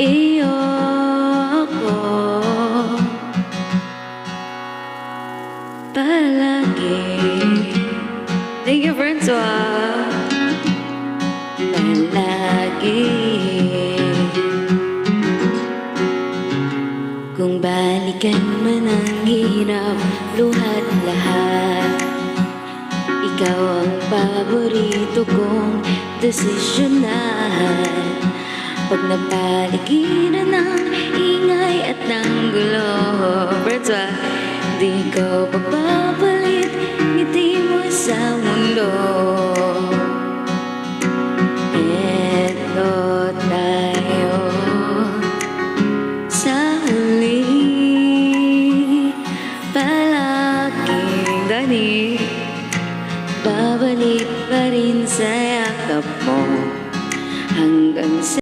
iyo ako palagi. Thank you, Francois. Palagi. Kung balikan man ang hirap, luhat lahat, ikaw ang paborito kong desisyonan. Pag napaligiran ng ingay at ng gulo, Francois, di ko papapalit ngiti mo sa mundo.